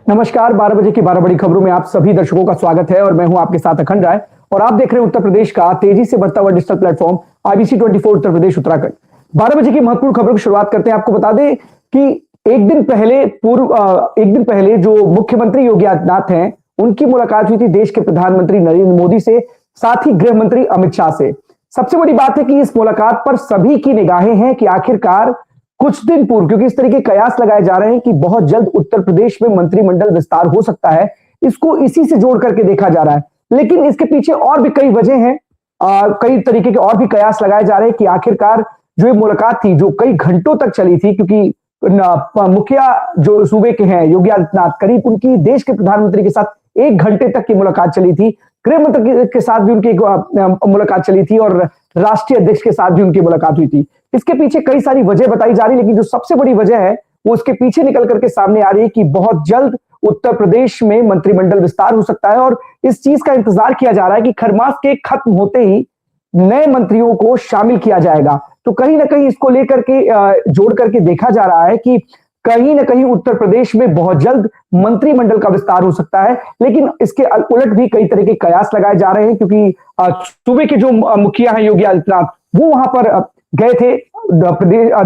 नमस्कार, 12 बजे की 12 बड़ी खबरों में आप सभी दर्शकों का स्वागत है और मैं हूं आपके साथ अखंड राय और आप देख रहे हैं उत्तर प्रदेश का तेजी से बढ़ता हुआ digital platform IBC 24 Uttar Pradesh Uttarakhand. 12 बजे की महत्वपूर्ण खबरों की शुरुआत करते हैं। आपको बता दें कि एक दिन पहले जो मुख्यमंत्री योगी आदित्यनाथ हैं, उनकी मुलाकात हुई थी देश के प्रधानमंत्री नरेंद्र मोदी से, साथ ही गृह मंत्री अमित शाह से। सबसे बड़ी बात है कि इस मुलाकात पर सभी की निगाहें हैं कि आखिरकार कुछ दिन पूर्व, क्योंकि इस तरह के कयास लगाए जा रहे हैं कि बहुत जल्द उत्तर प्रदेश में मंत्रिमंडल विस्तार हो सकता है, इसको इसी से जोड़ करके देखा जा रहा है। लेकिन इसके पीछे और भी कई वजह हैं, कई तरीके के और भी कयास लगाए जा रहे हैं कि आखिरकार जो ये मुलाकात थी, जो कई घंटों तक चली थी, क्योंकि मुखिया जो सूबे के हैं योगी आदित्यनाथ, करीब उनकी देश के प्रधानमंत्री के साथ 1 घंटे तक की मुलाकात चली थी। गृह मंत्री के साथ भी उनकी मुलाकात चली थी और राष्ट्रीय अध्यक्ष के साथ भी उनकी मुलाकात हुई थी। इसके पीछे कई सारी वजह बताई जा रही है, लेकिन जो सबसे बड़ी वजह है वो उसके पीछे निकल करके सामने आ रही है कि बहुत जल्द उत्तर प्रदेश में मंत्रिमंडल विस्तार हो सकता है और इस चीज का इंतजार किया जा रहा है कि खरमास के खत्म होते ही नए मंत्रियों को शामिल किया जाएगा। तो कहीं ना कहीं इसको लेकर के जोड़ करके देखा जा रहा है कि कहीं ना कहीं उत्तर प्रदेश में बहुत जल्द मंत्रिमंडल का विस्तार हो सकता है। लेकिन इसके उलट भी कई तरह के कयास लगाए जा रहे हैं, क्योंकि सूबे के जो मुखिया हैं योगी आदित्यनाथ, वो वहां पर गए थे,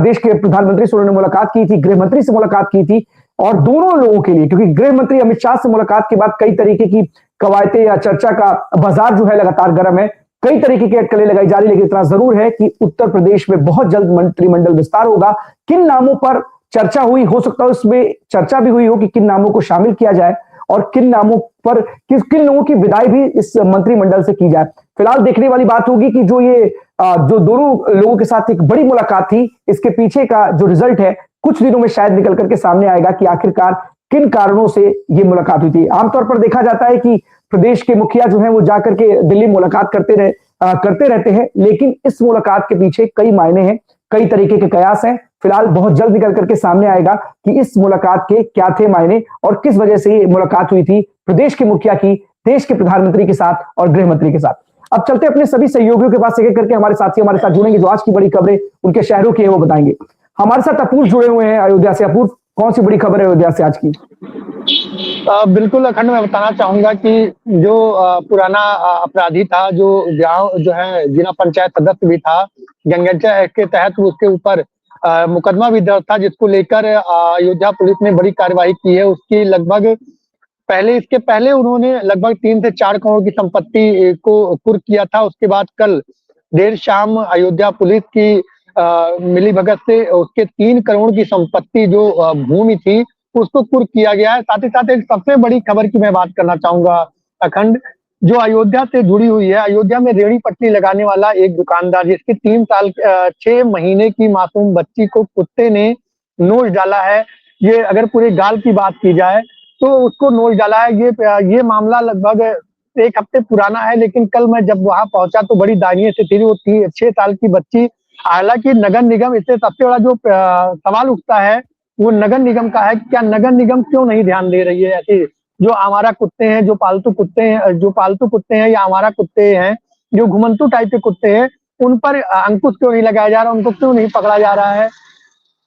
देश के प्रधानमंत्री से उन्होंने मुलाकात की थी, गृह मंत्री से मुलाकात की थी और दोनों लोगों के लिए, क्योंकि गृह मंत्री अमित शाह से मुलाकात के बाद कई तरीके की कवायतें या चर्चा का बाजार जो है लगातार गर्म है, कई तरीके की अटकलें लगाई जा रही। लेकिन इतना जरूर है कि उत्तर प्रदेश में बहुत जल्द मंत्रिमंडल विस्तार होगा। किन नामों पर चर्चा हुई, हो सकता है उसमें चर्चा भी हुई हो कि किन नामों को शामिल किया जाए और किन नामों पर किन लोगों की विदाई भी इस मंत्रिमंडल से की जाए। फिलहाल देखने वाली बात होगी कि जो दोनों लोगों के साथ एक बड़ी मुलाकात थी, इसके पीछे का जो रिजल्ट है कुछ दिनों में शायद निकल करके सामने आएगा कि आखिरकार किन कारणों से ये मुलाकात हुई थी। आमतौर पर देखा जाता है कि प्रदेश के मुखिया जो है वो जाकर के दिल्ली मुलाकात करते रहते हैं, लेकिन इस मुलाकात के पीछे कई मायने हैं, कई तरीके के कयास हैं। फिलहाल बहुत जल्द निकल करके सामने आएगा कि इस मुलाकात के क्या थे मायने और किस वजह से ये मुलाकात हुई थी प्रदेश के मुखिया की देश के प्रधानमंत्री के साथ और गृह मंत्री के साथ। अब चलते अपने सभी सहयोगियों के पास, एक करके हमारे साथी हमारे साथ जुड़ेंगे, जो आज की बड़ी खबरें उनके शहरों की है वो बताएंगे। हमारे साथ अपूर्व जुड़े हुए हैं अयोध्या से। अपूर्व, कौन सी बड़ी खबर है अयोध्या से आज की? बिल्कुल अखंड, मैं बताना चाहूंगा कि जो पुराना अपराधी था, जो गांव जो है जिला पंचायत सदस्य भी था, जनगणना एक्ट के तहत उसके ऊपर मुकदमा भी दर्ज था, जिसको लेकर अयोध्या पुलिस ने बड़ी कार्रवाई की है। उसकी इसके पहले उन्होंने लगभग 3 से 4 करोड़ की संपत्ति को कुर्क किया था। उसके बाद कल देर शाम अयोध्या पुलिस की मिलीभगत से उसके 3 करोड़ की संपत्ति जो भूमि थी उसको कुर्क किया गया है। साथ ही साथ एक सबसे बड़ी खबर की मैं बात करना चाहूंगा अखंड, जो अयोध्या से जुड़ी हुई है। अयोध्या में रेहड़ी पटरी लगाने वाला एक दुकानदार, जिसकी 6 महीने की मासूम बच्ची को कुत्ते ने नोच डाला है। ये अगर पूरे गाल की बात की जाए तो उसको नोच डाला है। ये मामला लगभग 1 हफ्ते पुराना है, लेकिन कल मैं जब वहां पहुंचा तो बड़ी दयनीय स्थिति थी। वो 6 साल की बच्ची, हालांकि नगर निगम, इससे सबसे बड़ा जो सवाल उठता है वो नगर निगम का है कि क्या नगर निगम क्यों नहीं ध्यान दे रही है ऐसे जो आवारा कुत्ते हैं, जो पालतू कुत्ते हैं या आवारा कुत्ते हैं, जो घुमंतू टाइप के कुत्ते हैं, उन पर अंकुश क्यों नहीं लगाया जा रहा, उनको क्यों नहीं पकड़ा जा रहा है।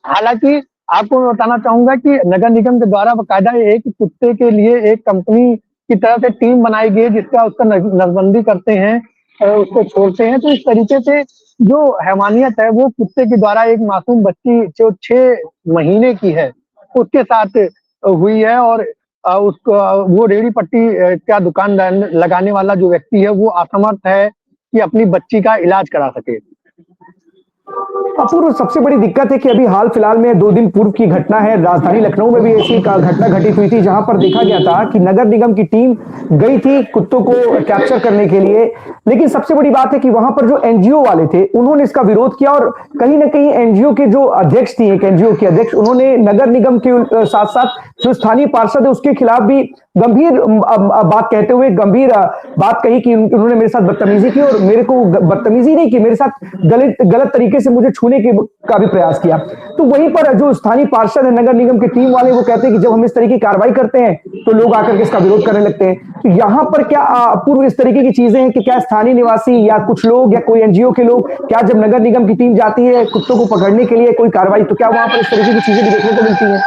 हालांकि आपको मैं बताना चाहूंगा कि नगर निगम के द्वारा बकायदा एक कुत्ते के लिए एक कंपनी की तरह से टीम बनाई गई है, जिसका उसका नसबंदी करते हैं, उसको छोड़ते हैं। तो इस तरीके से जो हैवानियत है वो कुत्ते के द्वारा एक मासूम बच्ची जो 6 महीने की है उसके साथ हुई है। और उसको वो रेहड़ी पट्टी का दुकान लगाने वाला जो व्यक्ति है वो असमर्थ है कि अपनी बच्ची का इलाज करा सके। अपूर्व, सबसे बड़ी दिक्कत है कि अभी हाल फिलहाल में 2 दिन पूर्व की घटना है, राजधानी लखनऊ में भी ऐसी घटना घटित हुई थी, जहां पर देखा गया था कि नगर निगम की टीम गई थी कुत्तों को कैप्चर करने के लिए। लेकिन सबसे बड़ी बात है कि वहां पर जो एनजीओ वाले थे उन्होंने इसका विरोध किया और कहीं ना कहीं एनजीओ के जो अध्यक्ष थी, एक एनजीओ के अध्यक्ष, उन्होंने नगर निगम के साथ साथ जो स्थानीय पार्षद है उसके खिलाफ भी गंभीर बात कहते हुए गंभीर बात कही कि उन्होंने मेरे साथ बदतमीजी की और मेरे को बदतमीजी नहीं की, मेरे साथ गलत तरीके से मुझे छूने का भी प्रयास किया। तो वहीं पर जो स्थानीय पार्षद है, नगर निगम की टीम वाले, वो कहते हैं कि जब हम इस तरीके की कार्रवाई करते हैं तो लोग आकर के इसका विरोध करने लगते हैं। तो यहाँ पर क्या पूर्व इस तरीके की चीजें हैं कि क्या स्थानीय निवासी या कुछ लोग या कोई एनजीओ के लोग, क्या जब नगर निगम की टीम जाती है कुत्तों को पकड़ने के लिए कोई कार्रवाई, तो क्या वहां पर इस तरीके की चीजें भी देखने को मिलती है?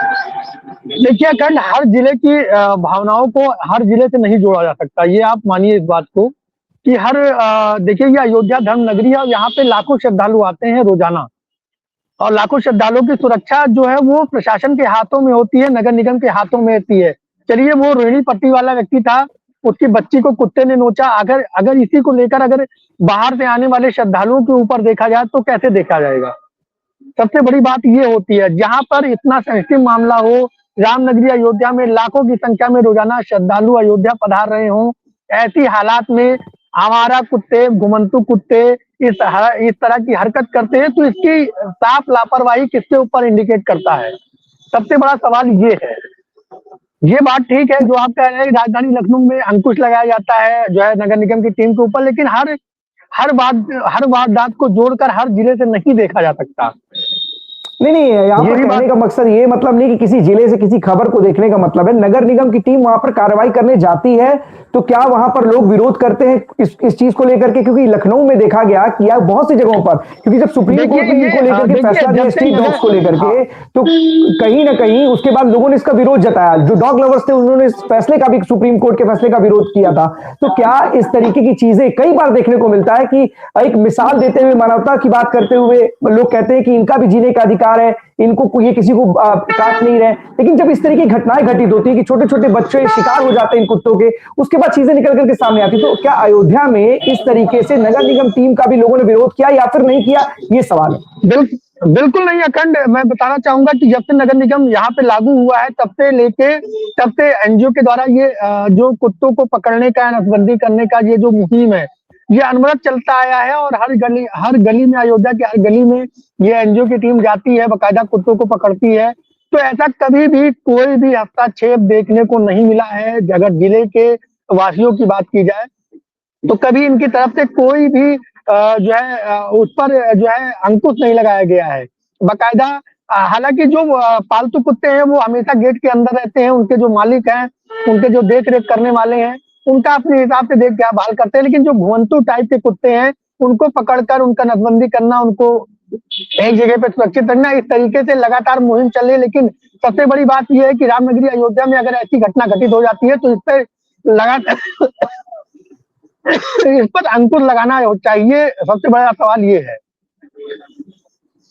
देखिए अखंड, हर जिले की भावनाओं को हर जिले से नहीं जोड़ा जा सकता। ये आप मानिए इस बात को कि हर देखिए ये अयोध्या धर्म नगरी है और यहाँ पे लाखों श्रद्धालु आते हैं रोजाना। और लाखों श्रद्धालुओं की सुरक्षा जो है वो प्रशासन के हाथों में होती है, नगर निगम के हाथों में होती है। चलिए वो रोहिणी पट्टी वाला व्यक्ति था, उसकी बच्ची को कुत्ते ने नोचा, अगर अगर इसी को लेकर अगर बाहर से आने वाले श्रद्धालुओं के ऊपर देखा जाए तो कैसे देखा जाएगा? सबसे बड़ी बात ये होती है, जहाँ पर इतना सेंसिटिव मामला हो, रामनगरी अयोध्या में लाखों की संख्या में रोजाना श्रद्धालु अयोध्या पधार रहे हों, ऐसी हालात में आवारा कुत्ते, घुमंतू कुत्ते इस तरह की हरकत करते हैं, तो इसकी साफ लापरवाही किसके ऊपर इंडिकेट करता है? सबसे बड़ा सवाल ये है। ये बात ठीक है जो आप कह रहे हैं, राजधानी लखनऊ में अंकुश लगाया जाता है जो है नगर निगम की टीम के ऊपर, लेकिन हर वारदात को जोड़कर हर जिले से नहीं देखा जा सकता। नहीं नहीं, यहाँ ये पर भी कहने बात का मकसद ये मतलब नहीं कि किसी जिले से किसी खबर को देखने का मतलब है। नगर निगम की टीम वहां पर कार्रवाई करने जाती है तो क्या वहां पर लोग विरोध करते हैं इस चीज को लेकर के? क्योंकि लखनऊ में देखा गया कि यार बहुत सी जगहों पर, क्योंकि जब सुप्रीम कोर्ट ने इनको लेकर के फैसला दिया स्ट्रीट डॉग्स को लेकर के, तो कहीं ना कहीं उसके बाद लोगों ने इसका विरोध जताया। जो डॉग लवर्स थे उन्होंने इस फैसले का भी, सुप्रीम कोर्ट के फैसले का विरोध किया था। तो क्या इस तरीके की चीजें कई बार देखने को मिलता है कि एक मिसाल देते हुए, मानवता की बात करते हुए लोग कहते हैं कि इनका भी जीने का अधिकार है, इनको ये किसी को काट नहीं रहे, लेकिन जब इस तरह की घटनाएं घटित होती है कि छोटे छोटे बच्चे शिकार हो जाते हैं इन कुत्तों के, उसके बाद चीजें निकल करके सामने आती, तो क्या अयोध्या में इस तरीके से नगर निगम टीम का भी लोगों ने विरोध किया या फिर नहीं किया, ये सवाल है। बिल्कुल नहीं अखंड, मैं बताना चाहूंगा कि जब से नगर निगम यहाँ पे लागू हुआ है तब से एनजीओ के द्वारा ये जो कुत्तों को पकड़ने का, नसबंदी करने का ये जो मुहिम है, ये अनवरत चलता आया है। और हर गली में, अयोध्या के हर गली में ये एनजीओ की टीम जाती है, बाकायदा कुत्तों को पकड़ती है। तो ऐसा कभी भी कोई भी हस्तक्षेप देखने को नहीं मिला है। अगर जिले के वासियों की बात की जाए तो कभी इनकी तरफ से कोई भी जो है उस पर जो है अंकुश नहीं लगाया गया है। बाकायदा हालांकि जो पालतू कुत्ते हैं वो हमेशा गेट के अंदर रहते हैं, उनके जो मालिक हैं, उनके जो देख रेख करने वाले हैं, उनका अपने हिसाब से देखभाल करते हैं। लेकिन जो घुमंतू टाइप के कुत्ते हैं उनको पकड़कर उनका नसबंदी करना, उनको एक जगह पे सुरक्षित रखना, इस तरीके से लगातार मुहिम चल रही है। लेकिन सबसे बड़ी बात यह है कि रामनगरी अयोध्या में अगर ऐसी घटना घटित हो जाती है तो इस पर लगातार इस पर अंकुश लगाना चाहिए। सबसे बड़ा सवाल ये है।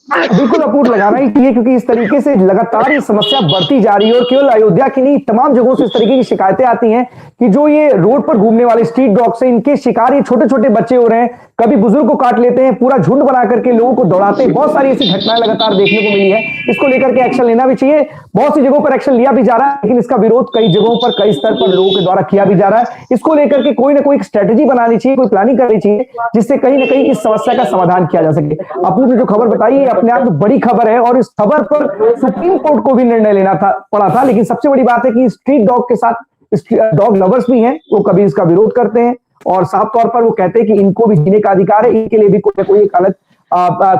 बिल्कुल अपूर्ण लगाना ही चाहिए, क्योंकि इस तरीके से लगातार ये समस्या बढ़ती जा रही है और केवल अयोध्या की नहीं, तमाम जगहों से इस तरीके की शिकायतें आती हैं कि जो ये रोड पर घूमने वाले स्ट्रीट डॉग से इनके शिकार ये छोटे छोटे बच्चे हो रहे हैं, कभी बुजुर्ग को काट लेते हैं, पूरा झुंड बना करके लोगों को दौड़ाते हैं। बहुत सारी ऐसी घटनाएं लगातार देखने को मिली है। इसको लेकर के एक्शन लेना भी चाहिए, बहुत सी जगहों पर एक्शन लिया भी जा रहा है, लेकिन इसका विरोध कई जगहों पर, कई स्तर पर लोगों के द्वारा किया भी जा रहा है। इसको लेकर के कोई ना कोई स्ट्रेटेजी बनानी चाहिए, कोई प्लानिंग करनी चाहिए, जिससे कहीं ना कहीं इस समस्या का समाधान किया जा सके। अपूर्व ने जो खबर बताई है अपने आप में बड़ी खबर है और इस खबर पर सुप्रीम कोर्ट को भी निर्णय लेना पड़ा था। लेकिन सबसे बड़ी बात है कि स्ट्रीट डॉग के साथ डॉग लवर्स भी हैं, वो कभी इसका विरोध करते हैं और साफ तौर पर वो कहते हैं कि इनको भी जीने का अधिकार है, इनके लिए भी कोई ना कोई एक अलग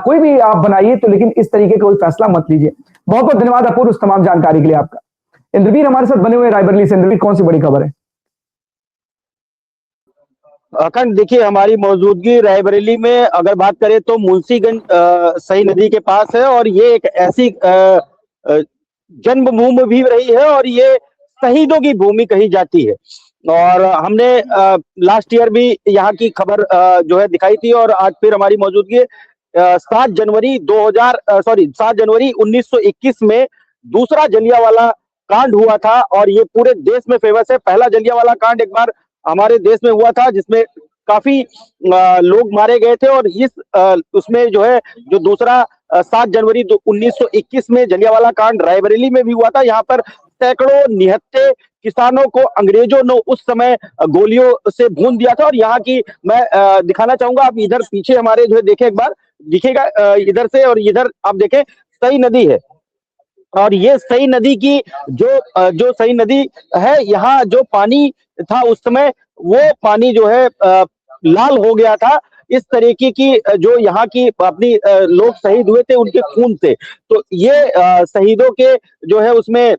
कोई भी आप बनाइए, तो लेकिन इस तरीके का कोई फैसला मत लीजिए। बहुत बहुत धन्यवाद अपूर्व उस तमाम जानकारी के लिए आपका। इंद्रवीर हमारे साथ बने हुए रायबरेली से। इंद्रवीर, कौन सी बड़ी खबर है? अखंड, देखिए हमारी मौजूदगी रायबरेली में अगर बात करें तो मुंशीगंज सही नदी के पास है और ये एक ऐसी जन्मभूमि भी रही है और ये शहीदों की भूमि कही जाती है। और हमने लास्ट ईयर भी यहाँ की खबर जो है दिखाई थी और आज फिर हमारी मौजूदगी 7 जनवरी 1921 में दूसरा जलियांवाला कांड हुआ था और ये पूरे देश में फेमस है। पहला जलियांवाला कांड एक बार हमारे देश में हुआ था जिसमें काफी लोग मारे गए थे और इस उसमें जो है जो दूसरा 7 जनवरी 1921 में जलियांवाला कांड रायबरेली में भी हुआ था। यहाँ पर सैकड़ों निहत्थे किसानों को अंग्रेजों ने उस समय गोलियों से भून दिया था। और यहाँ की मैं दिखाना चाहूंगा, आप इधर पीछे हमारे जो है देखें, एक बार दिखेगा इधर से, और इधर आप देखें सई नदी है और ये सई नदी की जो सई नदी है, यहाँ जो पानी था उस समय वो पानी जो है लाल हो गया था। इस तरीके की जो यहाँ की अपनी लोग शहीद हुए थे उनके खून से, तो ये शहीदों के जो है उसमें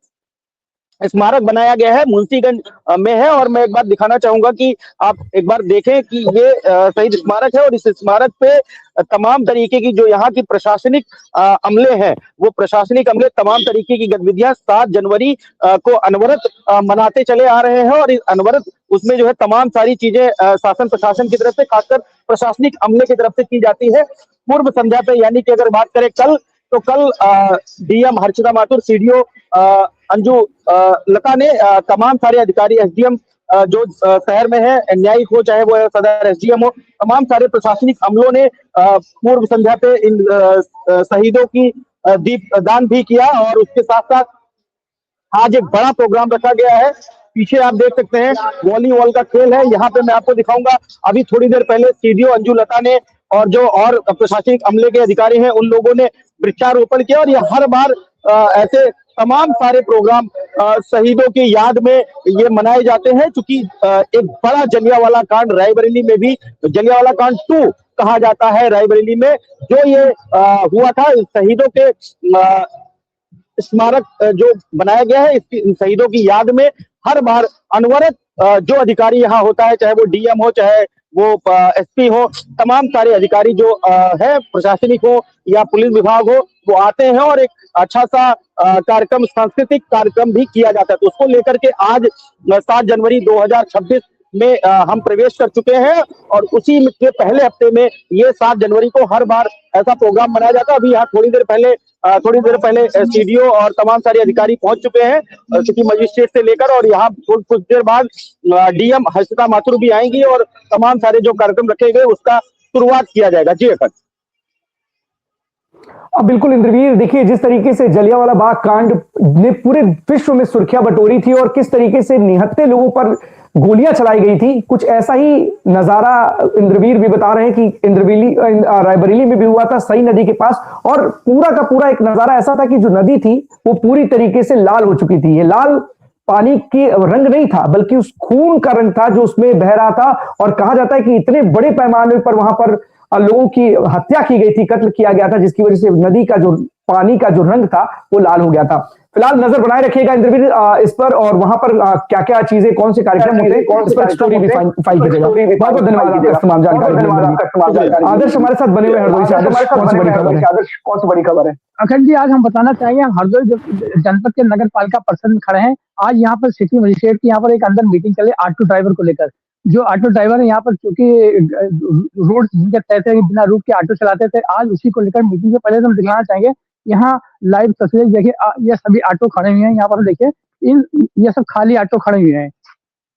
स्मारक बनाया गया है, मुंशीगंज में है। और मैं एक बार दिखाना चाहूंगा कि आप एक बार देखें कि ये शहीद स्मारक है, और इस स्मारक पे तमाम तरीके की जो यहाँ की प्रशासनिक अमले हैं, वो प्रशासनिक अमले तमाम तरीके की गतिविधियां 7 जनवरी को अनवरत मनाते चले आ रहे हैं। और इस अनवरत उसमें जो है तमाम सारी चीजें शासन प्रशासन की तरफ से, खासकर प्रशासनिक अमले की तरफ से की जाती है। पूर्व संध्या पे, यानी कि अगर बात करें कल, तो कल डीएम हर्षिता माथुर, सीडीओ अंजू लता ने तमाम सारे अधिकारी, एसडीएम जो शहर में है, न्यायिक हो चाहे वो सदर एसडीएम हो, तमाम सारे प्रशासनिक अमलों ने पूर्व संध्या पे इन शहीदों की दीप दान भी किया। और उसके साथ साथ आज एक बड़ा प्रोग्राम रखा गया है। पीछे आप देख सकते हैं वॉलीबॉल का खेल है। यहाँ पे मैं आपको दिखाऊंगा, अभी थोड़ी देर पहले सीडीओ अंजू लता ने और जो और प्रशासनिक अमले के अधिकारी हैं, उन लोगों ने वृक्षारोपण किया। और ये हर बार ऐसे तमाम सारे प्रोग्राम शहीदों की याद में ये मनाए जाते हैं, क्योंकि एक बड़ा जलियांवाला कांड रायबरेली में भी, जलियांवाला कांड 2 कहा जाता है रायबरेली में, जो ये हुआ था, शहीदों के स्मारक जो बनाया गया है, इसकी शहीदों की याद में हर बार अनवरत जो अधिकारी यहाँ होता है, चाहे वो डीएम हो, चाहे वो एसपी हो, तमाम सारे अधिकारी जो है, प्रशासनिक हो या पुलिस विभाग हो, वो आते हैं और एक अच्छा सा कार्यक्रम, सांस्कृतिक कार्यक्रम भी किया जाता है। तो उसको लेकर के आज 7 जनवरी 2026 में हम प्रवेश कर चुके हैं। और उसी के पहले हफ्ते में ये 7 जनवरी को हर बार ऐसा प्रोग्राम मनाया जाता है। अभी यहाँ थोड़ी देर पहले सीडीओ और तमाम सारे अधिकारी पहुंच चुके हैं, सिटी मजिस्ट्रेट से लेकर, और यहाँ कुछ देर बाद डीएम हर्षिता माथुर भी आएंगी और तमाम सारे जो कार्यक्रम रखे गए उसका शुरुआत किया जाएगा। जी अखंड। अब बिल्कुल इंद्रवीर, देखिए जिस तरीके से जलियांवाला बाग कांड ने पूरे विश्व में सुर्खियां बटोरी थी और किस तरीके से निहत्थे लोगों पर गोलियां चलाई गई थी, कुछ ऐसा ही नजारा इंद्रवीर भी बता रहे हैं कि रायबरेली में भी हुआ था, सई नदी के पास। और पूरा का पूरा एक नजारा ऐसा था कि जो नदी थी वो पूरी तरीके से लाल हो चुकी थी। ये लाल पानी की रंग नहीं था, बल्कि उस खून का रंग था जो उसमें बह रहा था। और कहा जाता है कि इतने बड़े पैमाने पर वहां पर लोगों की हत्या की गई थी, कत्ल किया गया था, जिसकी वजह से नदी का जो पानी का जो रंग था वो लाल हो गया था। फिलहाल नजर बनाए रखिएगा इंद्रवीर इस पर, और वहां पर क्या क्या चीजें, कौन से कार्यक्रम होते हैं, इस पर स्टोरी भी फाइल कीजिएगा। बहुत बहुत धन्यवाद आपका तमाम जानकारी। आदर्श हमारे साथ बने हुए हरदोई से। आदर्श, कौन सी बड़ी खबर है? आदर्श, कौन सी बड़ी खबर है? अखंड जी, आज हम बताना चाहेंगे, हम हरदोई जनपद के नगर पालिका परिषद खड़े हैं। आज यहाँ पर सिटी मजिस्ट्रेट की यहाँ पर एक अंदर मीटिंग चले ऑटो ड्राइवर को लेकर। जो ऑटो ड्राइवर है यहाँ पर, चूंकि रोड जिनके तय थे, बिना रूट के ऑटो चलाते थे, आज उसी को लेकर मीटिंग से पहले हम दिखाना चाहेंगे। यहाँ लाइव तस्वीर देखिए, ये सभी ऑटो खड़े हुए हैं यहाँ पर, देखिए ये सब खाली ऑटो खड़े हुए हैं,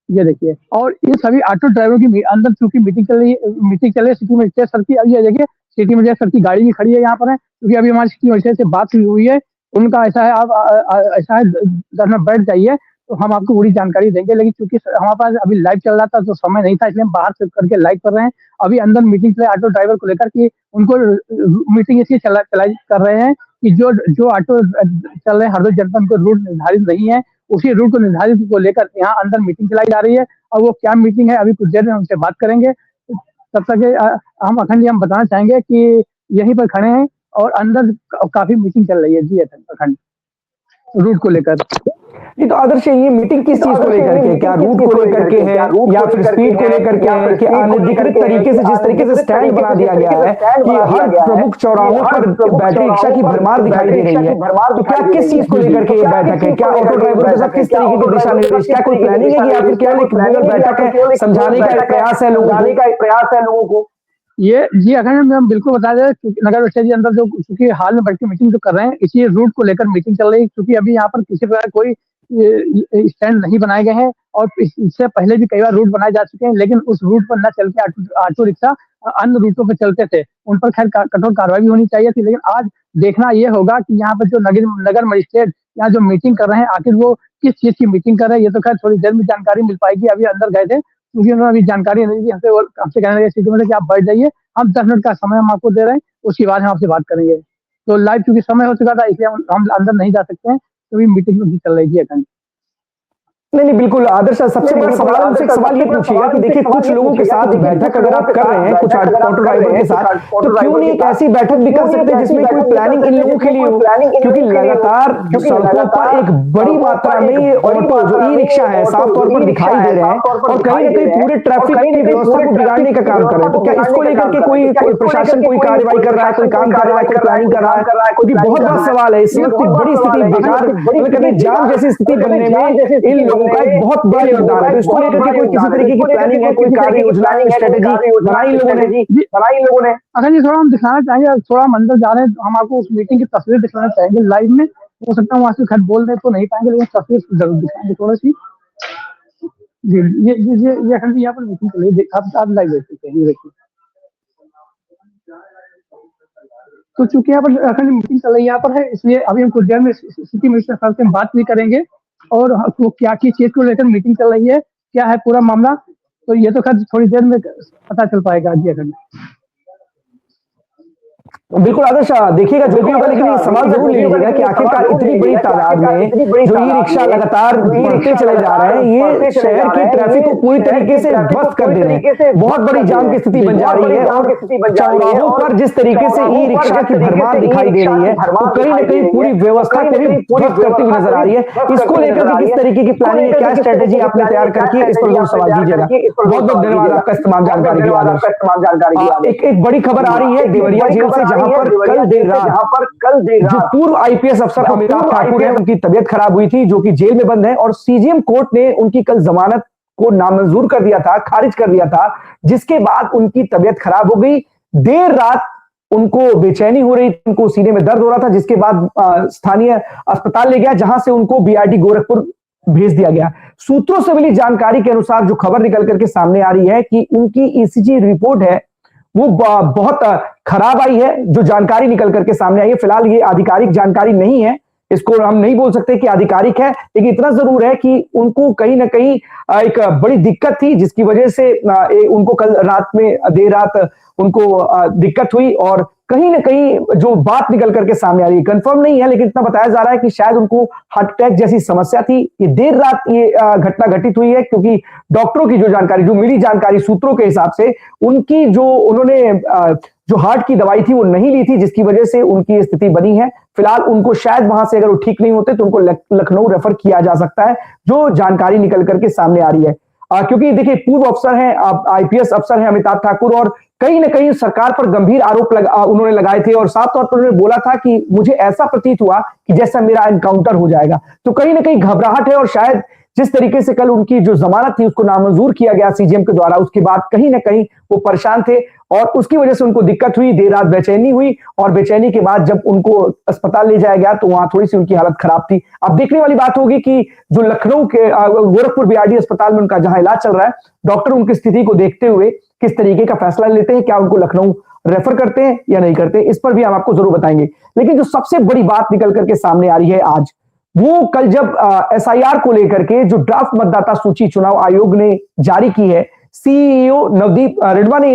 ये देखिए। और ये सभी ऑटो ड्राइवर की अंदर चूंकि मीटिंग चल रही सिटी मजिस्ट्रेट सर की। अब ये देखिए सिटी मजिस्ट्रेट सर की गाड़ी भी खड़ी है यहाँ पर है, क्योंकि अभी हमारी सिटी मजिस्ट्रेट से बात हुई है। उनका ऐसा है, आप ऐसा है 10 मिनट बैठ जाइए तो हम आपको पूरी जानकारी देंगे। लेकिन चूंकि हमारे पास अभी लाइव चल रहा था तो समय नहीं था, इसलिए हम बाहर से करके लाइव कर रहे हैं। अभी अंदर मीटिंग चले ऑटो ड्राइवर को लेकर कि उनको मीटिंग इसलिए चलाई कर रहे हैं कि जो ऑटो चल रहे हैं हरदोई जनपद को रूट निर्धारित नहीं है, उसी रूट को निर्धारित को लेकर यहाँ अंदर मीटिंग चलाई जा रही है। और वो क्या मीटिंग है, अभी कुछ देर में उनसे बात करेंगे। तब तक हम अखंड जी हम बताना चाहेंगे कि यहीं पर खड़े हैं और अंदर काफी मीटिंग चल रही है। जी अखंड, रूट को लेकर। नहीं तो आदर्श, ये मीटिंग किस चीज को लेकर के, क्या रूट को लेकर के है या फिर स्पीड को लेकर के है, कि अनधिकृत तरीके से, जिस तरीके से स्टैंड बना दिया गया है कि हर प्रमुख चौराहों पर बैटरी रिक्शा की भरमार दिखाई दे रही है, तो क्या किस चीज को लेकर के ये बैठक है? क्या ऑटो ड्राइवरों के साथ किस तरीके के दिशा निर्देश, क्या कोई प्लानिंग है कि या फिर केवल एक बैठक है, समझाने का एक प्रयास है लोगों को? ये जी अखंड हम बिल्कुल बता दें, नगर परिषद के अंदर जो चूंकि हाल में बढ़ती मीटिंग जो कर रहे हैं, इसी रूट को लेकर मीटिंग चल रही है। क्योंकि अभी यहाँ पर किसी प्रकार कोई स्टैंड नहीं बनाए गए हैं, और इससे पहले भी कई बार रूट बनाए जा चुके हैं, लेकिन उस रूट पर न चल के ऑटो रिक्शा अन्य रूटों पर चलते थे, उन पर खैर कठोर कार्रवाई होनी चाहिए थी। लेकिन आज देखना ये होगा कि यहाँ पर जो नगर मजिस्ट्रेट यहाँ जो मीटिंग कर रहे हैं, आखिर वो किस चीज की मीटिंग कर रहे हैं, ये तो खैर थोड़ी देर में जानकारी मिल पाएगी। अभी अंदर गए थे क्योंकि उन्होंने अभी जानकारी नहीं दी हमसे कहने लगे कि आप बैठ जाइए, हम 10 मिनट का समय हम आपको दे रहे हैं, उसके बाद हम आपसे बात करेंगे। तो लाइव चूंकि समय हो चुका था, इसलिए हम अंदर नहीं जा सकते हैं, तो मीटिंग चल रही थी अखंड। नहीं बिल्कुल आदर्श, सबसे बड़ा सवाल हमसे एक सवाल ये पूछिएगा कि देखिए कुछ लोगों के साथ बैठक अगर आप कर रहे हैं कुछ ऑटो ड्राइवर के साथ, तो क्यों नहीं एक ऐसी बैठक भी कर सकते हैं जिसमें कोई प्लानिंग इन लोगों के लिए हो, क्योंकि लगातार सड़कों पर एक बड़ी मात्रा में ये ऑटो जो ई रिक्शा है साफ तौर पर दिखाई दे रहे हैं और कहीं ना कहीं पूरे ट्रैफिक की व्यवस्था को बिगाड़ने का काम कर रहे हैं। तो क्या इसको लेकर के कोई प्रशासन कोई कार्रवाई कर रहा है, कोई काम कर रहा है, कोई प्लानिंग कर रहा है? क्योंकि बहुत बड़ा सवाल है, इस वक्त एक बड़ी स्थिति बेकार कहते जाम जैसी स्थिति बनने में इन लोगों का एक बहुत बड़ा योगदान है। तो इसको लेकर के कोई किसी तरीके की प्लानिंग है, कोई कार्य योजना, स्ट्रेटेजी बनाई लोगों ने? अगर ये थोड़ा हम दिखाना चाहेंगे, थोड़ा हम अंदर जा रहे हैं, हम आपको उस मीटिंग की तस्वीर दिखाना चाहेंगे लाइव में। हो सकता है वहां से खत बोल रहे तो नहीं पाएंगे, लेकिन तस्वीर जरूर दिखाएंगे थोड़ी सी। जी ये अखंड यहाँ पर मीटिंग चल रही है, आप लाइव देख सकते हैं, ये देखिए। तो चूंकि यहाँ पर अखंड मीटिंग चल रही है यहाँ पर है, इसलिए अभी हम कुछ देर में सिटी मिनिस्टर साहब से बात भी करेंगे और वो क्या की चीज को लेकर मीटिंग चल रही है, क्या है पूरा मामला, तो ये तो खैर थोड़ी देर में पता चल पाएगा। जी अखंड बिल्कुल आदर्श, देखिएगा जो भी होगा, लेकिन ये सवाल जरूर ले लीजिएगा कि आखिरकार इतनी बड़ी तादाद में जो ई रिक्शा लगातार बढ़ते चले जा रहे हैं, ये शहर की ट्रैफिक को पूरी तरीके से ध्वस्त कर दे रहे हैं। बहुत बड़ी जाम की स्थिति बन जा रही है और चौराहों पर जिस तरीके से ई रिक्शा की भरमार दिखाई दे रही है, वो कहीं ना कहीं पूरी व्यवस्था को भी ध्वस्त करती हुई नजर आ रही है। इसको लेकर के किस तरीके की प्लानिंग है, क्या स्ट्रेटेजी आपने तैयार करके इस पर जरूर सवाल दीजिएगा। बहुत बहुत धन्यवाद आपका तमाम जानकारी के आदर्श। एक बड़ी खबर आ रही है देवरिया जेल से, जहां पर कल देर रात जो पूर्व आईपीएस अफसर अमिताभ ठाकुर है उनकी तबीयत खराब हुई थी, जो कि जेल में बंद है, और सीजीएम कोर्ट ने उनकी कल जमानत को नामंजूर कर दिया था, खारिज कर दिया था, जिसके बाद उनकी तबीयत खराब हो गई। देर रात उनको बेचैनी हो रही थी, उनको सीने में दर्द हो रहा था, जिसके बाद स्थानीय अस्पताल ले गया, जहां से उनको बीआरटी गोरखपुर भेज दिया गया। सूत्रों से मिली जानकारी के अनुसार जो खबर निकल करके सामने आ रही है कि उनकी ईसीजी रिपोर्ट है वो बहुत खराब आई है, जो जानकारी निकल करके सामने आई है। फिलहाल ये आधिकारिक जानकारी नहीं है, इसको हम नहीं बोल सकते कि आधिकारिक है, लेकिन इतना जरूर है कि उनको कहीं ना कहीं एक बड़ी दिक्कत थी, जिसकी वजह से उनको कल रात में देर रात उनको दिक्कत हुई, और कहीं ना कहीं जो बात निकल करके सामने आ रही है, कंफर्म नहीं है, लेकिन इतना बताया जा रहा है कि शायद उनको हार्ट अटैक जैसी समस्या थी। ये देर रात ये घटना घटित हुई है, क्योंकि डॉक्टरों की जो जानकारी, जो मिली जानकारी सूत्रों के हिसाब से, उनकी जो उन्होंने जो हार्ट की दवाई थी वो नहीं ली थी, जिसकी वजह से उनकी स्थिति बनी है। फिलहाल उनको शायद वहां से अगर वो ठीक नहीं होते तो उनको लखनऊ रेफर किया जा सकता है, जो जानकारी निकल करके सामने आ रही है। क्योंकि देखिए पूर्व अफसर हैं, आईपीएस अफसर हैं अमिताभ ठाकुर, और कहीं ना कहीं सरकार पर गंभीर आरोप उन्होंने लगाए थे, और साफ तौर पर उन्होंने बोला था कि मुझे ऐसा प्रतीत हुआ कि जैसा मेरा एनकाउंटर हो जाएगा। तो कहीं ना कहीं घबराहट है, और शायद जिस तरीके से कल उनकी जो जमानत थी उसको नामंजूर किया गया सीजीएम के द्वारा, उसके बाद कहीं ना कहीं वो परेशान थे, और उसकी वजह से उनको दिक्कत हुई, देर रात बेचैनी हुई, और बेचैनी के बाद जब उनको अस्पताल ले जाया गया तो वहां थोड़ी सी उनकी हालत खराब थी। अब देखने वाली बात होगी कि जो लखनऊ के गोरखपुर बीआरडी अस्पताल में उनका जहां इलाज चल रहा है, डॉक्टर उनकी स्थिति को देखते हुए किस तरीके का फैसला लेते हैं, क्या उनको लखनऊ रेफर करते हैं या नहीं करते, इस पर भी हम आपको जरूर बताएंगे। लेकिन जो सबसे बड़ी बात निकल करके सामने आ रही है आज, वो कल जब एसआईआर को लेकर के जो ड्राफ्ट मतदाता सूची चुनाव आयोग ने जारी की है, सीईओ नवदीप रेडवा ने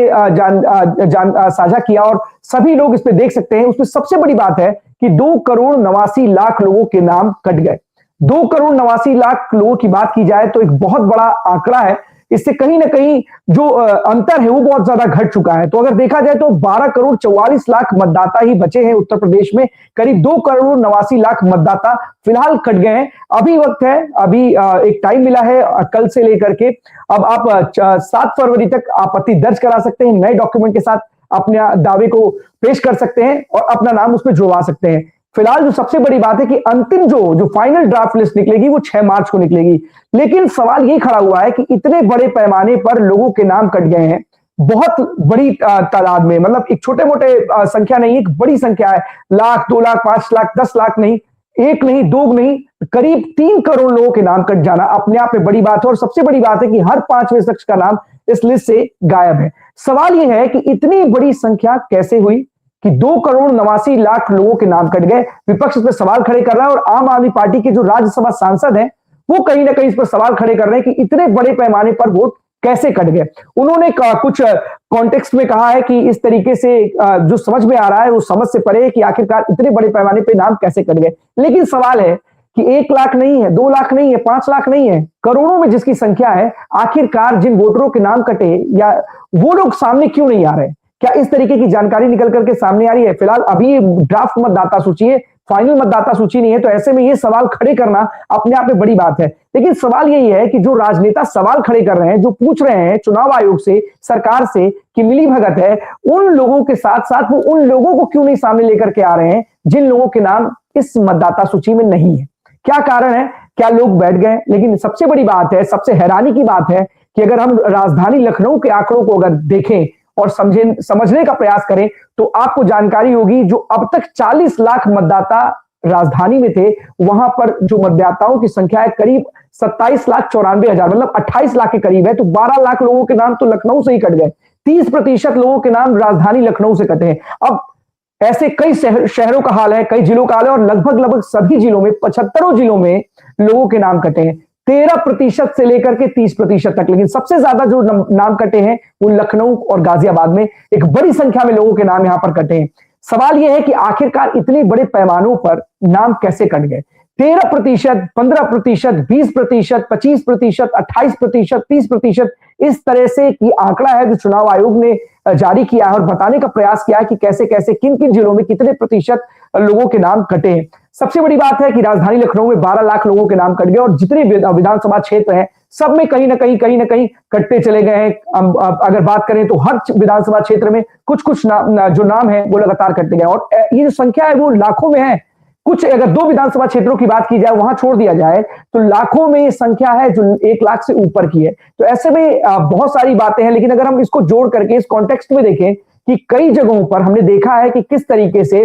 साझा किया, और सभी लोग इस पे देख सकते हैं। उसमें सबसे बड़ी बात है कि 2,89,00,000 लोगों के नाम कट गए। 2,89,00,000 लोगों की बात की जाए तो एक बहुत बड़ा आंकड़ा है। इससे कहीं ना कहीं जो अंतर है वो बहुत ज्यादा घट चुका है। तो अगर देखा जाए तो 12,44,00,000 मतदाता ही बचे हैं उत्तर प्रदेश में। करीब 2,89,00,000 मतदाता फिलहाल कट गए हैं। अभी वक्त है, अभी एक टाइम मिला है कल से लेकर के। अब आप 7 फरवरी तक आपत्ति दर्ज करा सकते हैं, नए डॉक्यूमेंट के साथ अपने दावे को पेश कर सकते हैं और अपना नाम उसमें जुड़वा सकते हैं। फिलहाल जो सबसे बड़ी बात है कि अंतिम जो फाइनल ड्राफ्ट लिस्ट निकलेगी वो 6 मार्च को निकलेगी। लेकिन सवाल ये खड़ा हुआ है कि इतने बड़े पैमाने पर लोगों के नाम कट गए हैं, बहुत बड़ी तादाद में, मतलब एक छोटे मोटे संख्या नहीं, एक बड़ी संख्या है। लाख, 2 लाख, 5 लाख, 10 लाख नहीं, 1 नहीं, 2 नहीं, करीब 3 करोड़ लोगों के नाम कट जाना अपने आप में बड़ी बात है। और सबसे बड़ी बात है कि हर 5वें शख्स का नाम इस लिस्ट से गायब है। सवाल यह है कि इतनी बड़ी संख्या कैसे हुई कि 2,89,00,000 लोगों के नाम कट गए। विपक्ष इस पर सवाल खड़े कर रहा है, और आम आदमी पार्टी के जो राज्यसभा सांसद हैं वो कहीं ना कहीं इस पर सवाल खड़े कर रहे हैं कि इतने बड़े पैमाने पर वोट कैसे कट गए। उन्होंने कुछ कॉन्टेक्स्ट में कहा है कि इस तरीके से जो समझ में आ रहा है वो समझ से परे है कि आखिरकार इतने बड़े पैमाने पर नाम कैसे कट गए। लेकिन सवाल है कि 1 लाख नहीं है, 2 लाख नहीं है, 5 लाख नहीं है, करोड़ों में जिसकी संख्या है, आखिरकार जिन वोटरों के नाम कटे या वो लोग सामने क्यों नहीं आ रहे? क्या इस तरीके की जानकारी निकल करके सामने आ रही है? फिलहाल अभी ड्राफ्ट मतदाता सूची है, फाइनल मतदाता सूची नहीं है, तो ऐसे में ये सवाल खड़े करना अपने आप में बड़ी बात है। लेकिन सवाल यही है कि जो राजनेता सवाल खड़े कर रहे हैं, जो पूछ रहे हैं चुनाव आयोग से, सरकार से कि मिली भगत है, उन लोगों के साथ साथ वो उन लोगों को क्यों नहीं सामने लेकर के आ रहे हैं जिन लोगों के नाम इस मतदाता सूची में नहीं है? क्या कारण है? क्या लोग बैठ गए? लेकिन सबसे बड़ी बात है, सबसे हैरानी की बात है कि अगर हम राजधानी लखनऊ के आंकड़ों को अगर देखें और समझने का प्रयास करें तो आपको जानकारी होगी जो अब तक 40 लाख मतदाता राजधानी में थे, वहां पर जो मतदाताओं की संख्या है करीब 27,94,000, मतलब 28 लाख के करीब है। तो 12 लाख लोगों के नाम तो लखनऊ से ही कट गए, 30% लोगों के नाम राजधानी लखनऊ से कटे हैं। अब ऐसे कई शहरों का हाल है, कई जिलों का हाल है और लगभग सभी जिलों में, 75 जिलों में लोगों के नाम कटे हैं, 13% से लेकर के 30% तक। लेकिन सबसे ज्यादा जो नाम कटे हैं वो लखनऊ और गाजियाबाद में, एक बड़ी संख्या में लोगों के नाम यहां पर कटे हैं। सवाल यह है कि आखिरकार इतने बड़े पैमानों पर नाम कैसे कट गए? 13%, 15%, 20%, 25%, 28%, 30%, इस तरह से की आंकड़ा है जो चुनाव आयोग ने जारी किया है और बताने का प्रयास किया है कि कैसे कैसे किन किन जिलों में कितने प्रतिशत लोगों के नाम कटे हैं। सबसे बड़ी बात है कि राजधानी लखनऊ में 12 लाख लोगों के नाम कट गए और जितने विधानसभा क्षेत्र हैं सब में कहीं ना कहीं कटते चले गए हैं। अगर बात करें तो हर विधानसभा क्षेत्र में कुछ जो नाम है वो लगातार कटते गए और ये जो संख्या है वो लाखों में है। कुछ अगर 2 विधानसभा क्षेत्रों की बात की जाए, वहां छोड़ दिया जाए तो लाखों में ये संख्या है जो 1 लाख से ऊपर की है। तो ऐसे में बहुत सारी बातें हैं, लेकिन अगर हम इसको जोड़ करके इस कॉन्टेक्स्ट में देखें कि कई जगहों पर हमने देखा है कि किस तरीके से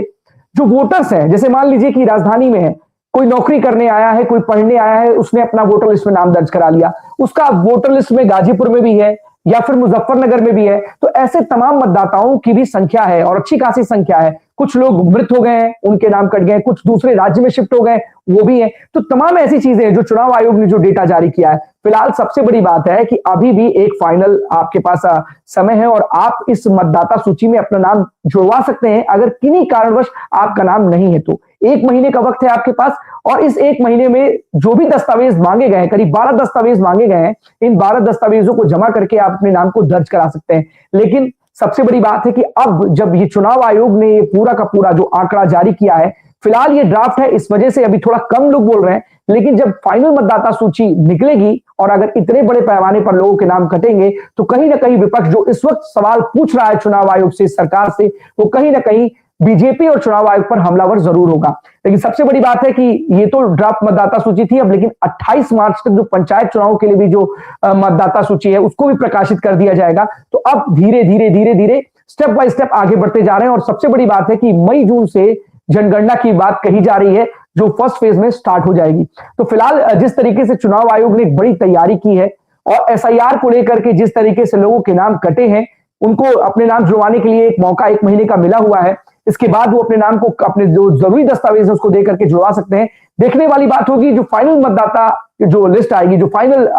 जो वोटर्स हैं, जैसे मान लीजिए कि राजधानी में है, कोई नौकरी करने आया है, कोई पढ़ने आया है, उसने अपना वोटर लिस्ट में नाम दर्ज करा लिया, उसका वोटर लिस्ट में गाजीपुर में भी है या फिर मुजफ्फरनगर में भी है। तो ऐसे तमाम मतदाताओं की भी संख्या है और अच्छी खासी संख्या है। कुछ लोग मृत हो गए हैं, उनके नाम कट गए, कुछ दूसरे राज्य में शिफ्ट हो गए, वो भी है। तो तमाम ऐसी चीजें हैं जो चुनाव आयोग ने जो डेटा जारी किया है। फिलहाल सबसे बड़ी बात है कि अभी भी एक फाइनल आपके पास समय है और आप इस मतदाता सूची में अपना नाम जुड़वा सकते हैं अगर किन्हीं कारणवश आपका नाम नहीं है तो। 1 महीने का वक्त है आपके पास और इस 1 महीने में जो भी दस्तावेज मांगे गए हैं, करीब 12 दस्तावेज मांगे गए हैं, इन 12 दस्तावेजों को जमा करके आप अपने नाम को दर्ज करा सकते हैं। लेकिन सबसे बड़ी बात है कि अब जब ये चुनाव आयोग ने ये पूरा का पूरा जो आंकड़ा जारी किया है, फिलहाल ये ड्राफ्ट है, इस वजह से अभी थोड़ा कम लोग बोल रहे हैं, लेकिन जब फाइनल मतदाता सूची निकलेगी और अगर इतने बड़े पैमाने पर लोगों के नाम कटेंगे तो कहीं ना कहीं विपक्ष जो इस वक्त सवाल पूछ रहा है चुनाव आयोग से, सरकार से, वो कहीं ना कहीं बीजेपी और चुनाव आयोग पर हमलावर जरूर होगा। लेकिन सबसे बड़ी बात है कि ये तो ड्राफ्ट मतदाता सूची थी, अब लेकिन 28 मार्च तक जो पंचायत चुनाव के लिए भी जो मतदाता सूची है उसको भी प्रकाशित कर दिया जाएगा। तो अब धीरे धीरे स्टेप बाय स्टेप आगे बढ़ते जा रहे हैं और सबसे बड़ी बात है कि मई जून से जनगणना की बात कही जा रही है जो फर्स्ट फेज में स्टार्ट हो जाएगी। तो फिलहाल जिस तरीके से चुनाव आयोग ने एक बड़ी तैयारी की है और एसआईआर को लेकर के जिस तरीके से लोगों के नाम कटे हैं, उनको अपने नाम जुड़वाने के लिए एक मौका 1 महीने का मिला हुआ है। इसके बाद वो अपने नाम को अपने जो जरूरी दस्तावेज है उसको दे करके जुड़वा सकते हैं। देखने वाली बात होगी जो फाइनल मतदाता जो लिस्ट आएगी, जो फाइनल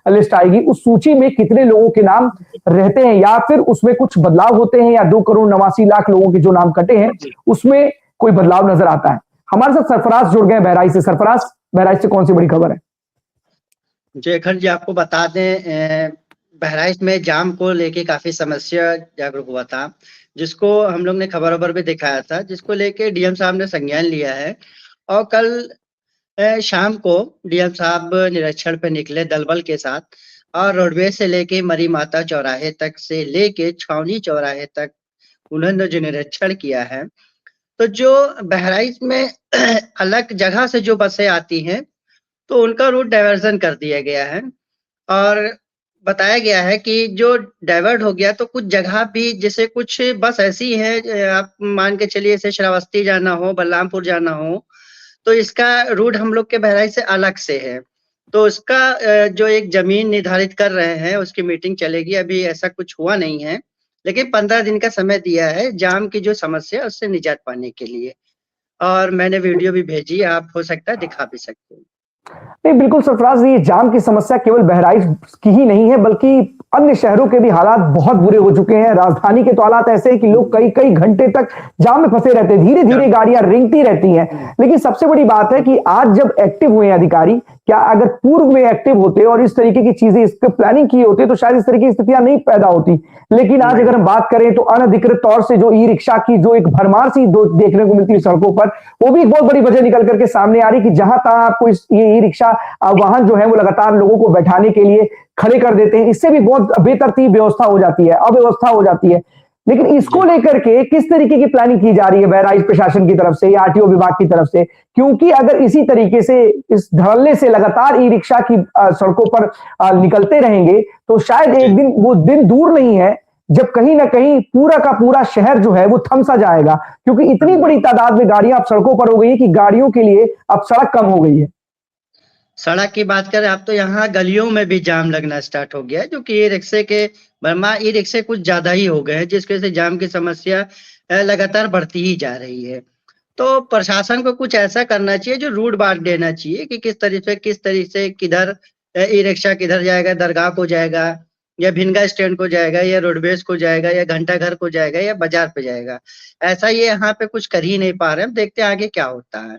लिस्ट आएगी, उस सूची में कितने लोगों के नाम रहते हैं या फिर उसमें कुछ बदलाव होते हैं या 2,89,00,000 लोगों के जो नाम कटे हैं उसमें कोई बदलाव नजर आता है। हमारे साथ सरफराज जुड़ गए बहराइच से। सरफराज, बहराइच से कौन सी बड़ी खबर है? जय खंड जी, आपको बता दें बहराइच में जाम को लेके काफी समस्या जागरूक हुआ था, जिसको हम लोग ने खबर भी दिखाया था, जिसको लेके डीएम साहब ने संज्ञान लिया है। और कल शाम को डीएम साहब निरीक्षण पे निकले दलबल के साथ और रोडवेज से लेके मरी माता चौराहे तक से लेके छावनी चौराहे तक उन्होंने जो निरीक्षण किया है, तो जो बहराइच में अलग जगह से जो बसें आती हैं तो उनका रूट डाइवर्जन कर दिया गया है और बताया गया है कि जो डाइवर्ट हो गया तो कुछ जगह भी, जैसे कुछ बस ऐसी है, आप मान के चलिए जैसे श्रावस्ती जाना हो, बलरामपुर जाना हो, तो इसका रूट हम लोग के बहराइच से अलग से है। तो उसका जो एक जमीन निर्धारित कर रहे हैं उसकी मीटिंग चलेगी। अभी ऐसा कुछ हुआ नहीं है, लेकिन 15 दिन का समय दिया है जाम की जो समस्या उससे निजात पाने के लिए। और मैंने वीडियो भी भेजी, आप हो सकता है दिखा भी सकते हैं। नहीं, बिल्कुल सरफराज, ये जाम की समस्या केवल बहराइच की ही नहीं है, बल्कि अन्य शहरों के भी हालात बहुत बुरे हो चुके हैं। राजधानी के तो हालात ऐसे हैं कि लोग कई कई घंटे तक जाम में फंसे रहते हैं, धीरे धीरे गाड़ियां रेंगती रहती हैं। लेकिन सबसे बड़ी बात है कि आज जब एक्टिव हुए हैं अधिकारी, क्या अगर पूर्व में एक्टिव होते और इस तरीके की चीजें, इस पर प्लानिंग की होती तो शायद इस तरह की स्थितियां नहीं पैदा होती। लेकिन आज अगर हम बात करें तो अनधिकृत तौर से जो ई रिक्शा की जो एक भरमार सी देखने को मिलती है सड़कों पर, वो भी एक बहुत बड़ी वजह निकल करके सामने आ रही कि जहां तहां आपको ये ई रिक्शा वाहन जो है वो लगातार लोगों को बैठाने के लिए खड़े कर देते हैं। इससे भी बहुत बेतरतीब व्यवस्था हो जाती है, अव्यवस्था हो जाती है। लेकिन इसको लेकर के किस तरीके की प्लानिंग की जा रही है बहराइच प्रशासन की तरफ से या आरटीओ विभाग की तरफ से? क्योंकि अगर इसी तरीके से इस धड़ल्ले से लगातार ई रिक्शा की सड़कों पर निकलते रहेंगे तो शायद एक दिन वो दिन दूर नहीं है जब कहीं ना कहीं पूरा का पूरा शहर जो है वो थम सा जाएगा, क्योंकि इतनी बड़ी तादाद में गाड़ियां अब सड़कों पर हो गई है कि गाड़ियों के लिए अब सड़क कम हो गई है। सड़क की बात करें आप तो यहाँ गलियों में भी जाम लगना स्टार्ट हो गया है, जो कि ई रिक्शे के बर्मा ई रिक्शे कुछ ज्यादा ही हो गए हैं, जिसकी वजह से जाम की समस्या लगातार बढ़ती ही जा रही है। तो प्रशासन को कुछ ऐसा करना चाहिए, जो रूट बांट देना चाहिए कि किस तरीके से किधर ई रिक्शा किधर जाएगा, दरगाह को जाएगा या भिनगा स्टैंड को जाएगा या रोडवेज को जाएगा या घंटाघर को जाएगा या बाजार पे जाएगा। ऐसा ये यहाँ पे कुछ कर ही नहीं पा रहे हैं। देखते हैं आगे क्या होता है।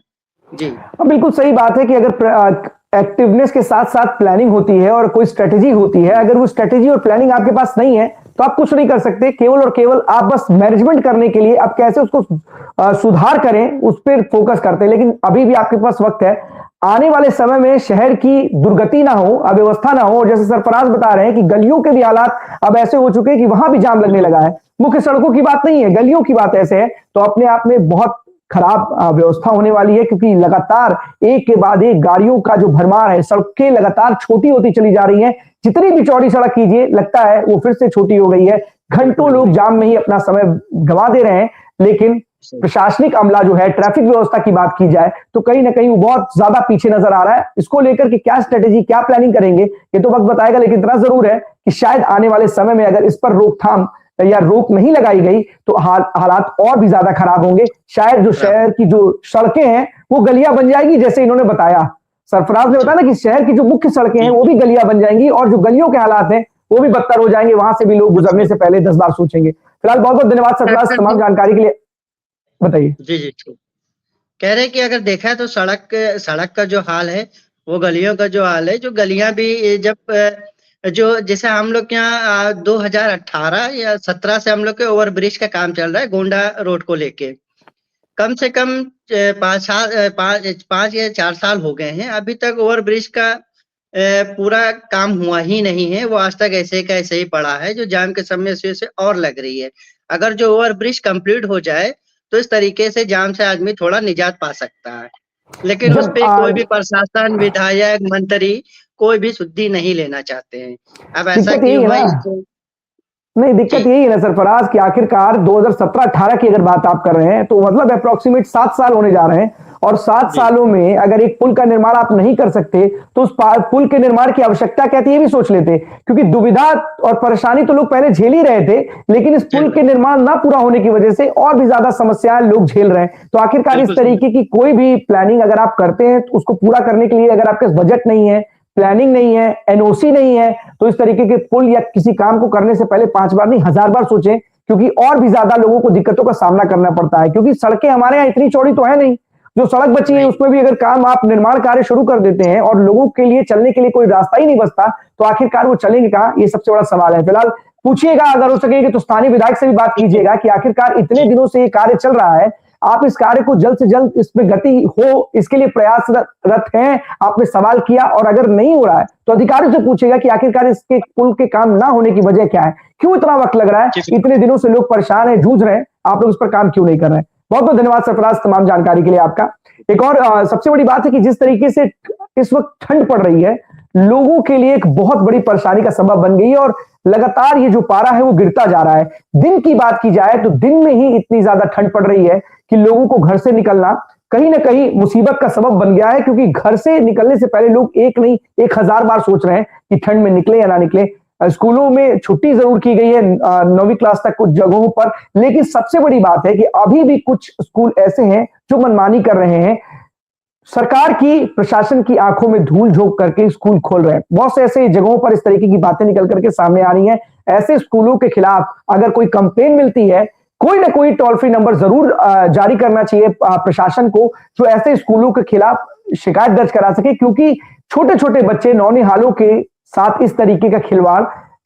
जी बिल्कुल सही बात है कि अगर एक्टिवनेस के साथ साथ प्लानिंग होती है और कोई स्ट्रेटेजी होती है, अगर वो स्ट्रेटेजी और प्लानिंग आपके पास नहीं है तो आप कुछ नहीं कर सकते। केवल और केवल आप बस मैनेजमेंट करने के लिए आप कैसे उसको सुधार करें उस पर फोकस करते हैं। लेकिन अभी भी आपके पास वक्त है। आने वाले समय में शहर की दुर्गति ना हो, अव्यवस्था ना हो, और जैसे सरफराज बता रहे हैं कि गलियों के भी हालात अब ऐसे हो चुके हैं कि वहां भी जाम लगने लगा है। मुख्य सड़कों की बात नहीं है, गलियों की बात ऐसे है, तो अपने आप में बहुत खराब व्यवस्था होने वाली है, क्योंकि लगातार एक के बाद एक गाड़ियों का जो भरमार है, सड़कें लगातार छोटी होती चली जा रही हैं। जितनी भी चौड़ी सड़क कीजिए लगता है वो फिर से छोटी हो गई है। घंटों लोग जाम में ही अपना समय गंवा दे रहे हैं। लेकिन प्रशासनिक अमला जो है, ट्रैफिक व्यवस्था की बात की जाए तो कहीं ना कहीं वो बहुत ज्यादा पीछे नजर आ रहा है। इसको लेकर के क्या स्ट्रेटेजी, क्या प्लानिंग करेंगे ये तो वक्त बताएगा। लेकिन इतना जरूर है कि शायद आने वाले समय में अगर इस पर रोकथाम या रोक नहीं लगाई गई तो हालात और भी ज्यादा खराब होंगे। शायद जो शहर की जो सड़कें हैं वो गलियां बन जाएगी, जैसे इन्होंने बताया, सरफराज ने बताया ना कि शहर की जो मुख्य सड़कें हैं वो भी गलियां बन जाएंगी और जो गलियों के हालात हैं वो भी बदतर हो जाएंगे। वहां से भी लोग गुजरने से पहले 10 बार सोचेंगे। फिलहाल बहुत बहुत धन्यवाद सरफराज तमाम जानकारी के लिए। बताइए। जी जी ठीक। कह रहे कि अगर देखा है तो सड़क का जो हाल है वो गलियों का जो हाल है, जो गलियां भी जब जो जैसे हम लोग के यहाँ 2018 या 17 से हम लोग के ओवर ब्रिज का काम चल रहा है गोंडा रोड को लेके। कम से कम 5 या 4 साल हो गए हैं, अभी तक ओवर ब्रिज का पूरा काम हुआ ही नहीं है। वो आज तक ऐसे का ऐसे ही पड़ा है, जो जाम के समस्या से और लग रही है। अगर जो ओवर ब्रिज कंप्लीट हो जाए तो इस तरीके से जाम से आदमी थोड़ा निजात पा सकता है। लेकिन उस पे कोई भी प्रशासन, विधायक, मंत्री कोई भी सुधि नहीं लेना चाहते हैं। अब ऐसा क्यों हुआ इसको? नहीं, दिक्कत यही है ना सरफराज कि आखिरकार 2017-18 की अगर बात आप कर रहे हैं तो मतलब अप्रोक्सीमेट 7 साल होने जा रहे हैं। और 7 सालों में अगर एक पुल का निर्माण आप नहीं कर सकते तो उस पुल के निर्माण की आवश्यकता क्या थी ये भी सोच लेते, क्योंकि दुविधा और परेशानी तो लोग पहले झेल ही रहे थे, लेकिन इस पुल के निर्माण ना पूरा होने की वजह से और भी ज्यादा समस्याएं लोग झेल रहे हैं। तो आखिरकार इस तरीके की कोई भी प्लानिंग अगर आप करते हैं तो उसको पूरा करने के लिए अगर आपके पास बजट नहीं है, प्लानिंग नहीं है, एनओसी नहीं है, तो इस तरीके के पुल या किसी काम को करने से पहले 5 बार नहीं 1000 बार सोचें, क्योंकि और भी ज्यादा लोगों को दिक्कतों का सामना करना पड़ता है। क्योंकि सड़कें हमारे यहाँ इतनी चौड़ी तो है नहीं, जो सड़क बची है उसमें भी अगर काम आप निर्माण कार्य शुरू कर देते हैं और लोगों के लिए चलने के लिए कोई रास्ता ही नहीं बचता तो आखिरकार वो चलेंगे कहां, ये सबसे बड़ा सवाल है। फिलहाल पूछिएगा, अगर हो सके तो स्थानीय विधायक से भी बात कीजिएगा कि आखिरकार इतने दिनों से ये कार्य चल रहा है, आप इस कार्य को जल्द से जल्द इसमें गति हो इसके लिए प्रयासरत हैं, आपने सवाल किया। और अगर नहीं हो रहा है तो अधिकारियों से पूछेगा कि आखिरकार इसके पुल के काम ना होने की वजह क्या है, क्यों इतना वक्त लग रहा है, इतने दिनों से लोग परेशान हैं, जूझ रहे हैं, आप लोग इस पर काम क्यों नहीं कर रहे हैं। बहुत बहुत धन्यवाद सरफराज तमाम जानकारी के लिए आपका। एक और सबसे बड़ी बात है कि जिस तरीके से इस वक्त ठंड पड़ रही है, लोगों के लिए एक बहुत बड़ी परेशानी का सबब बन गई है और लगातार ये जो पारा है वो गिरता जा रहा है। दिन की बात की जाए तो दिन में ही इतनी ज्यादा ठंड पड़ रही है कि लोगों को घर से निकलना कहीं ना कहीं मुसीबत का सबब बन गया है, क्योंकि घर से निकलने से पहले लोग एक नहीं 1000 बार सोच रहे हैं कि ठंड में निकले या ना निकले। स्कूलों में छुट्टी जरूर की गई है 9वीं क्लास तक कुछ जगहों पर, लेकिन सबसे बड़ी बात है कि अभी भी कुछ स्कूल ऐसे हैं जो मनमानी कर रहे हैं। सरकार की, प्रशासन की आंखों में धूल झोंक करके स्कूल खोल रहे हैं। बहुत से ऐसे जगहों पर इस तरीके की बातें निकल करके सामने आ रही हैं। ऐसे स्कूलों के खिलाफ अगर कोई कंप्लेन मिलती है, कोई ना कोई टोल फ्री नंबर जरूर जारी करना चाहिए प्रशासन को, जो ऐसे स्कूलों के खिलाफ शिकायत दर्ज करा सके, क्योंकि छोटे छोटे बच्चे नौनिहालों के साथ इस तरीके का खिलवाड़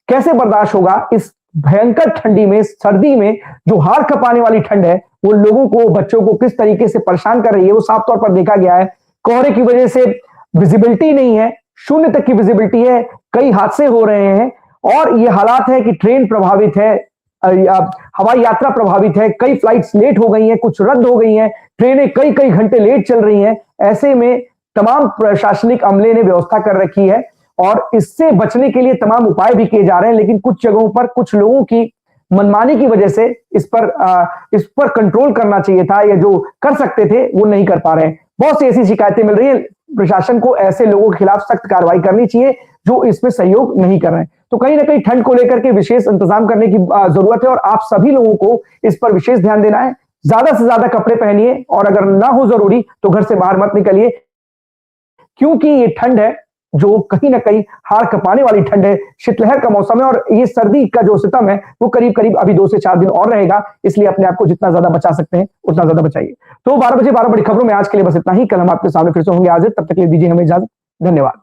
कैसे बर्दाश्त होगा। इस भयंकर ठंडी में, सर्दी में जो हाड़ कपाने वाली ठंड है, वो लोगों को, बच्चों को किस तरीके से परेशान कर रही है, वो साफ तौर पर देखा गया है। कोहरे की वजह से विजिबिलिटी नहीं है, शून्य तक की विजिबिलिटी है, कई हादसे हो रहे हैं और ये हालात है कि ट्रेन प्रभावित है, हवाई यात्रा प्रभावित है, कई फ्लाइट्स लेट हो गई हैं, कुछ रद्द हो गई हैं, ट्रेनें कई कई घंटे लेट चल रही हैं। ऐसे में तमाम प्रशासनिक अमले ने व्यवस्था कर रखी है और इससे बचने के लिए तमाम उपाय भी किए जा रहे हैं, लेकिन कुछ जगहों पर कुछ लोगों की मनमानी की वजह से इस पर कंट्रोल करना चाहिए था, या जो कर सकते थे वो नहीं कर पा रहे हैं। बहुत सी ऐसी शिकायतें मिल रही है। प्रशासन को ऐसे लोगों के खिलाफ सख्त कार्रवाई करनी चाहिए जो इसमें सहयोग नहीं कर रहे हैं। तो कहीं ना कहीं ठंड को लेकर के विशेष इंतजाम करने की जरूरत है और आप सभी लोगों को इस पर विशेष ध्यान देना है। ज्यादा से ज्यादा कपड़े पहनिए और अगर ना हो जरूरी तो घर से बाहर मत निकलिए, क्योंकि ये ठंड है जो कहीं ना कहीं हाड़ कपाने वाली ठंड है। शीतलहर का मौसम है और ये सर्दी का जो सितम है वो करीब करीब अभी 2 से 4 दिन और रहेगा, इसलिए अपने आप को जितना ज्यादा बचा सकते हैं उतना ज्यादा बचाइए। तो 12 बजे 12 बड़ी खबरों में आज के लिए बस इतना ही। कल हम आपके सामने फिर से होंगे हाजिर, तब तक के लिए दीजिए हमें इजाजत। धन्यवाद।